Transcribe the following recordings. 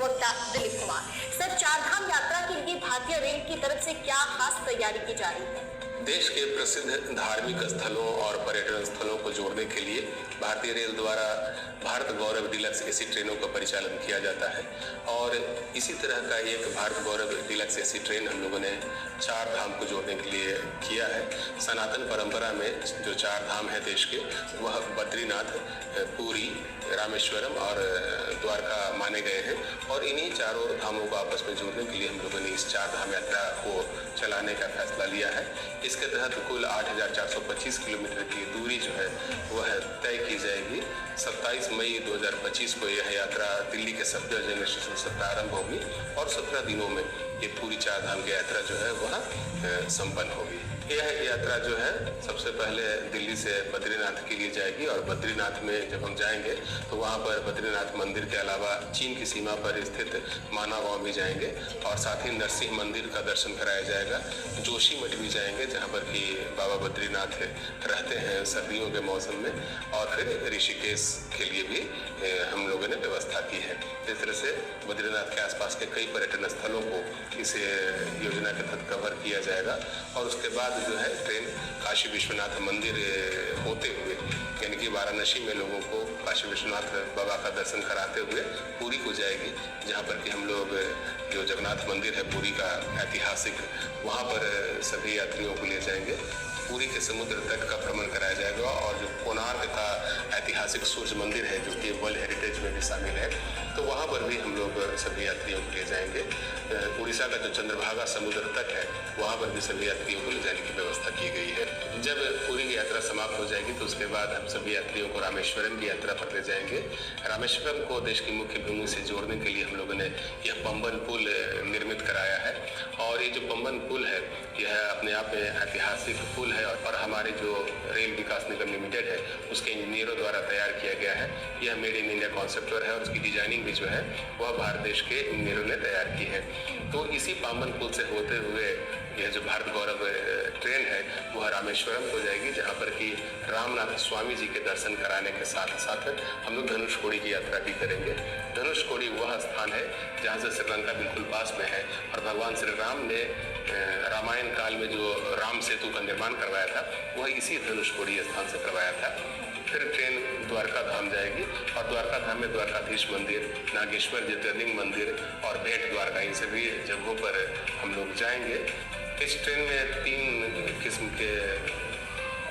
प्रवक्ता दिलीप कुमार। सर, चारधाम यात्रा के लिए भारतीय रेल की तरफ से क्या खास तैयारी की जा रही है? देश के प्रसिद्ध धार्मिक स्थलों और पर्यटन स्थलों को जोड़ने के लिए भारतीय रेल द्वारा भारत गौरव डीलक्स एसी ट्रेनों का परिचालन किया जाता है और इसी तरह का एक भारत गौरव डीलक्स एसी ट्रेन हम लोगों ने चार धाम को जोड़ने के लिए किया है। सनातन परंपरा में जो चार धाम है देश के, वह बद्रीनाथ, पुरी, रामेश्वरम और द्वारका माने गए हैं और इन्हीं चारों धामों को आपस में जोड़ने के लिए हम लोगों ने इस चार धाम यात्रा को चलाने का फैसला लिया है। इसके तहत कुल 8,425 किलोमीटर की दूरी जो है वह तय की जाएगी। 27 मई 2025 को यह यात्रा दिल्ली के सफदरजंग स्टेशन से प्रारंभ होगी और 17 दिनों में ये पूरी चार धाम की यात्रा जो है वह संपन्न होगी। यह यात्रा जो है सबसे पहले दिल्ली से बद्रीनाथ के लिए जाएगी और बद्रीनाथ में जब हम जाएंगे तो वहाँ पर बद्रीनाथ मंदिर के अलावा चीन की सीमा पर स्थित माना गांव भी जाएंगे और साथ ही नरसिंह मंदिर का दर्शन कराया जाएगा। जोशी मठ भी जाएंगे जहाँ पर कि बाबा बद्रीनाथ रहते हैं सर्दियों के मौसम में, और फिर ऋषिकेश के लिए भी हम लोगों ने व्यवस्था की है। इस तरह से बद्रीनाथ के आसपास के कई पर्यटन स्थलों को इस योजना के तहत कवर किया जाएगा और उसके बाद जो है ट्रेन काशी विश्वनाथ मंदिर होते हुए यानी कि वाराणसी में लोगों को काशी विश्वनाथ बाबा का दर्शन कराते हुए पुरी को जाएगी, जहाँ पर कि हम लोग जो जगन्नाथ मंदिर है पुरी का ऐतिहासिक, वहाँ पर सभी यात्रियों को ले जाएंगे। पुरी के समुद्र तट का भ्रमण कराया जाएगा और जो कोणार्क का ऐतिहासिक सूर्य मंदिर है जो कि वर्ल्ड हेरिटेज में भी शामिल है, तो वहाँ पर भी हम लोग सभी यात्रियों को ले जाएंगे। उड़ीसा का जो चंद्रभागा समुद्र तट है वहाँ पर भी सभी यात्रियों को ले जाने की व्यवस्था की गई है। जब पुरी की यात्रा समाप्त हो जाएगी तो उसके बाद हम सभी यात्रियों को रामेश्वरम की यात्रा पर ले जाएंगे। रामेश्वरम को देश की मुख्य भूमि से जोड़ने के लिए हम लोगों ने यह पंबन पुल निर्मित कराया है और ये जो पंबन पुल है यह अपने आप में ऐतिहासिक पुल है और हमारे जो रेल विकास निगम लिमिटेड है उसके इंजीनियरों द्वारा तैयार किया गया है। यह मेड इन इंडिया कॉन्सेप्ट है और उसकी डिजाइनिंग भी जो है वह भारत देश के इंजीनियरों ने तैयार की है। तो इसी पाम्बन पुल से होते हुए यह जो भारत गौरव ट्रेन है वह रामेश्वरम को जाएगी, जहाँ पर कि रामनाथ स्वामी जी के दर्शन कराने के साथ साथ हम लोग धनुषकोडी की यात्रा भी करेंगे। धनुषकोडी वह स्थान है जहाँ से श्रीलंका बिल्कुल पास में है और भगवान श्री राम ने रामायण काल में जो राम सेतु का निर्माण करवाया था वह इसी धनुषकोडी स्थान से करवाया था। फिर ट्रेन द्वारका धाम जाएगी और द्वारका धाम में द्वारकाधीश मंदिर, नागेश्वर ज्योतिर्लिंग मंदिर और भेंट द्वारका, इन सभी जगहों पर हम लोग जाएंगे। इस ट्रेन में 3 किस्म के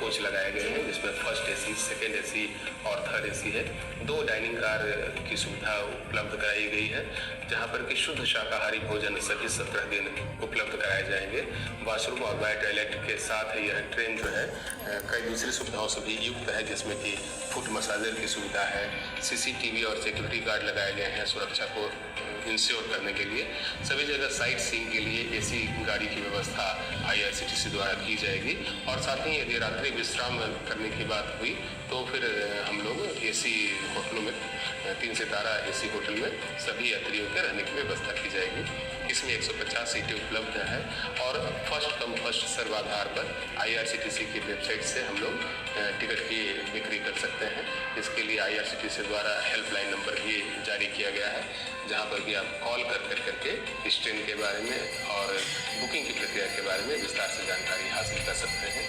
कोच लगाए गए हैं जिसमें फर्स्ट एसी, सेकेंड एसी और थर्ड एसी है। 2 डाइनिंग कार की सुविधा उपलब्ध कराई गई है जहां पर कि शुद्ध शाकाहारी भोजन सभी 17 दिन उपलब्ध कराए जाएंगे। वॉशरूम और बायो टॉयलेट के साथ यह ट्रेन जो है कई दूसरी सुविधाओं से भी युक्त है, जिसमें कि फुट मसाजर की सुविधा है, सीसीटीवी और सिक्योरिटी गार्ड लगाए गए हैं सुरक्षा को इंश्योर करने के लिए। सभी जगह साइट सीइंग के लिए एसी गाड़ी की व्यवस्था IRCTC द्वारा की जाएगी और साथ ही यदि रात्रि विश्राम करने की बात हुई तो फिर हम लोग एसी होटलों में 3 सितारा एसी होटल में सभी यात्रियों के रहने की व्यवस्था की जाएगी। इसमें 150 सीटें उपलब्ध है और फर्स्ट कम फर्स्ट सर्व आधार पर IRCTC की वेबसाइट से हम लोग टिकट की बिक्री कर सकते हैं। इसके लिए IRCTC द्वारा हेल्पलाइन नंबर भी जारी किया गया है, जहां पर भी आप कॉल करके इस ट्रेन के बारे में और बुकिंग की प्रक्रिया के बारे में विस्तार से जानकारी हासिल कर सकते हैं।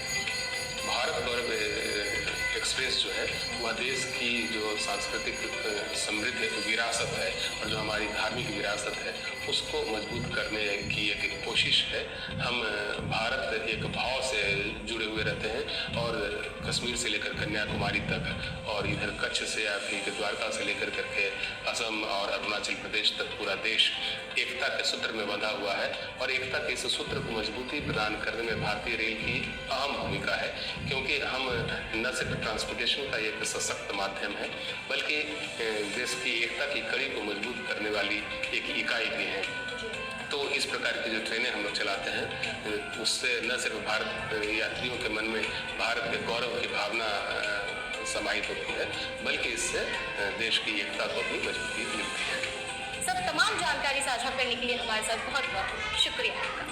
भारत गौरव एक्सप्रेस जो है वह देश की जो सांस्कृतिक समृद्ध विरासत है और जो हमारी धार्मिक विरासत है उसको मजबूत करने की एक कोशिश है। हम भारत एक भाव से जुड़े हुए रहते हैं और कश्मीर से लेकर कन्याकुमारी तक और इधर कच्छ से या फिर द्वारका से लेकर करके असम और अरुणाचल प्रदेश तक पूरा देश एकता के सूत्र में बंधा हुआ है और एकता के इस सूत्र को मजबूती प्रदान करने में भारतीय रेल की अहम भूमिका है, क्योंकि हम न सिर्फ ट्रांसपोर्टेशन का एक सशक्त माध्यम है बल्कि देश की एकता की कड़ी को मजबूत करने वाली एक इकाई भी है। तो इस प्रकार की जो ट्रेनें हम लोग चलाते हैं उससे न सिर्फ भारत यात्रियों के मन में भारत के गौरव की भावना समाहित होती है बल्कि इससे देश की एकता को भी मजबूती मिलती है। सब तमाम जानकारी साझा करने के लिए हमारे साथ बहुत बहुत शुक्रिया आपका।